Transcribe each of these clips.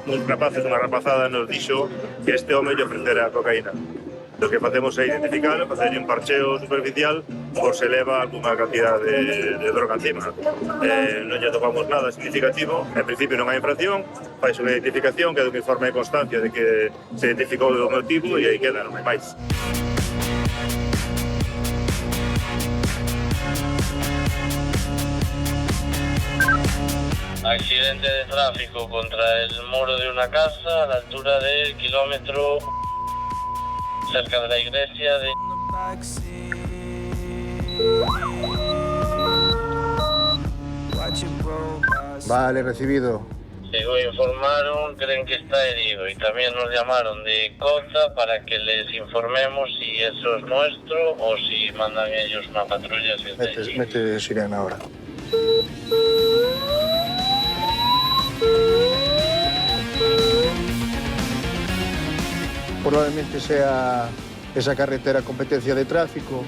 uns rapaces, unha rapazada nos dixo que este home lle ofrecera cocaína. O que facemos é identificarlo, facer un parcheo superficial por se leva alguna cantidad de droga encima. Non lle topamos nada significativo, en principio non hai infracción, fai unha identificación, queda un informe de constancia de que se identificou o motivo e aí queda, non hai máis. Accidente de tráfico contra el muro de una casa a la altura del kilómetro cerca de la iglesia de... Vale, recibido. Según informaron, creen que está herido y también nos llamaron de Cota para que les informemos si eso es nuestro o si mandan ellos una patrulla. Mete sirena ahora. Probablemente sea esa carretera competencia de tráfico,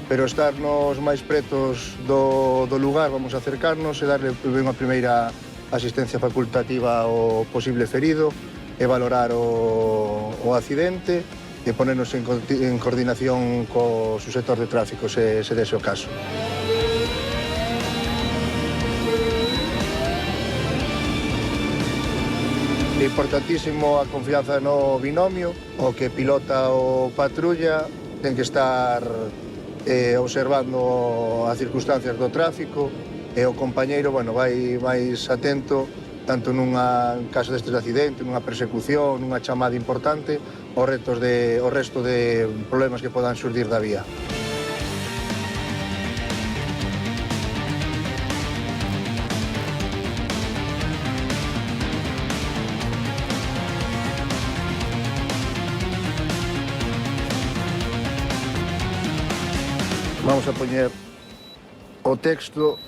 pero estarnos máis pretos do lugar, vamos a acercarnos e darle unha primeira asistencia facultativa ao posible ferido e valorar o accidente e ponernos en coordinación co subsector de tráfico se dese o caso. É importantísimo a confianza no binomio, o que pilota o patrulla ten que estar observando as circunstancias do tráfico e o compañeiro, bueno, vai máis atento tanto nun caso destes de accidente, nunha persecución, nunha chamada importante, o resto de problemas que podan surdir da vía. Vamos a poñer o texto.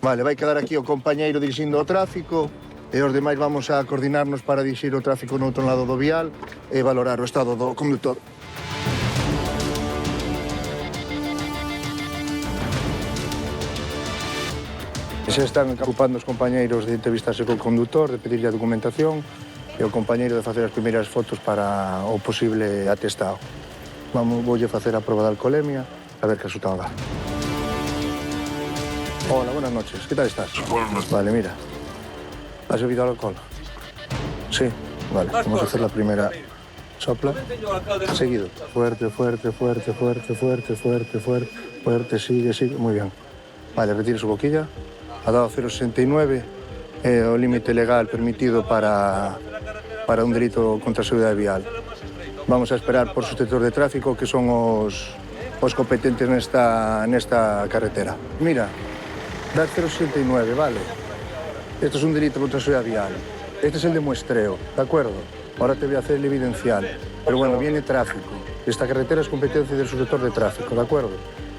Vale, vai quedar aquí o compañeiro dirixindo o tráfico e os demais vamos a coordinarnos para dirixir o tráfico no outro lado do vial e valorar o estado do condutor. Se están ocupando os compañeiros de entrevistarse co condutor, de pedirlle a documentación e o compañeiro de facer as primeiras fotos para o posible atestado. Voulle facer a proba de alcoholemia a ver que resultado dá. Hola, buenas noches. ¿Qué tal estás? Buenas noches. Vale, mira. ¿Has bebido alcohol? Sí. Vale, vamos a hacer la primera. Sopla. Seguido. Fuerte, fuerte, fuerte, fuerte, fuerte, fuerte, fuerte. Fuerte, sigue, sigue. Muy bien. Vale, retire su boquilla. Ha dado 0,69. O límite legal permitido para un delito contra a seguridade vial. Vamos a esperar por subsector de tráfico, que son os competentes nesta carretera. Mira, da 0,69, vale. Esto es un delito contra a seguridade vial. Este es el de muestreo, ¿de acuerdo? Ahora te voy a hacer el evidencial. Pero bueno, viene tráfico. Esta carretera es competencia del subsector de tráfico, ¿de acuerdo?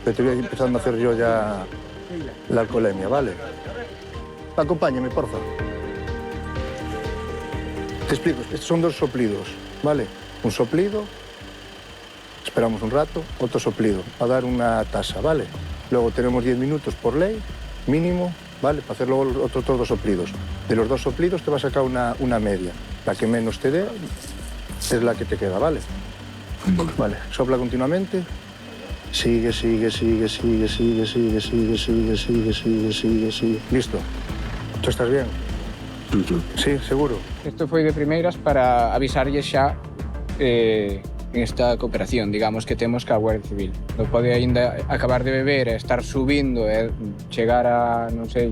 Pero te voy a ir empezando a hacer yo ya la alcoholemia, ¿vale? Acompáñame, por favor. Te explico, estos son dos soplidos, ¿vale? Un soplido, esperamos un rato, otro soplido, para dar una tasa, ¿vale? Luego tenemos 10 minutos por ley, mínimo, ¿vale? Para hacer luego otros dos soplidos. De los dos soplidos te va a sacar una media. La que menos te dé es la que te queda, ¿vale? Vale, sopla continuamente. Sigue, sigue, sigue, sigue, sigue, sigue, sigue, sigue, sigue, sigue, sigue, sigue. Listo. ¿Tú estás bien? Sí, seguro. Isto foi de primeiras para avisarlle xa esta cooperación, digamos, que temos ca Guardia Civil. Non pode aínda acabar de beber e estar subindo e chegar a, non sei,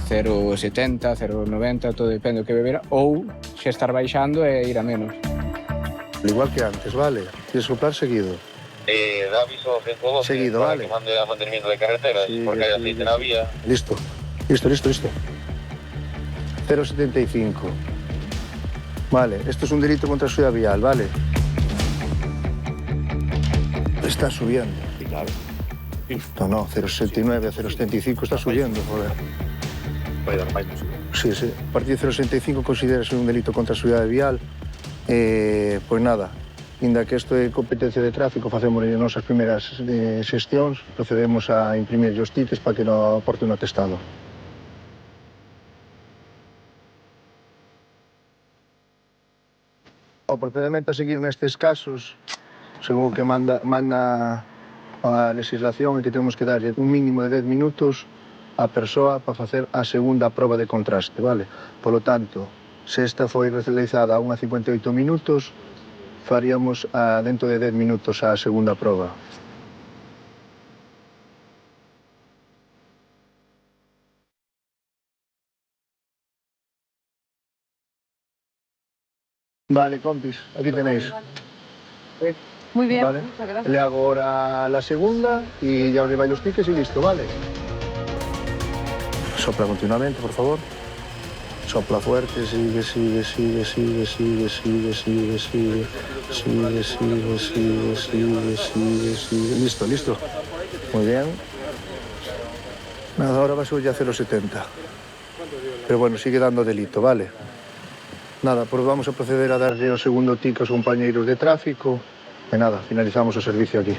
0,70, 0,90, todo depende do que bebera, ou xa estar baixando e ir a menos. Igual que antes, vale. Tienes que soplar seguido. Da aviso 112 Seguido, para vale. que mande a mantenimiento de carreteras, Sí, porque hay aceite en la vía. Listo. Listo, listo, listo. 0,75. Vale, esto es un delito contra la seguridad vial, ¿vale? Está subiendo. Claro. No, 0,69 a 0,75 está subiendo, joder. Vai dar máis, non sei. Sí, sí. A partir de 0,65 considérase un delito contra a seguridade vial. Pois nada, inda que isto é competencia de tráfico, facemos as nosas primeiras xestións, procedemos a imprimir os tickets para que nos aporte un atestado. O procedimento a seguir nestes casos, según que manda a legislación, é que temos que darlle un mínimo de 10 minutos á persoa para facer a segunda proba de contraste, vale? Polo tanto, se esta foi realizada a 1:58 minutos, faríamos dentro de 10 minutos a segunda proba. Vale, compis, aquí tenéis. Muy bien, Vale. muchas gracias. Le hago ahora la segunda y ya os lleváis los tickets y listo, ¿vale? Sopla continuamente, por favor. Sopla fuerte, sigue, sigue, sigue, sigue, sigue, sigue, sigue, sigue, sigue, sigue, sigue, sigue, sigue, sigue. Listo, listo. Muy bien. Nada, ahora va a subir ya a 0,70. Pero bueno, sigue dando delito, ¿vale? Nada, pues vamos a proceder a darle o segundo ticket aos compañeiros de tráfico. E nada, finalizamos o servicio aquí.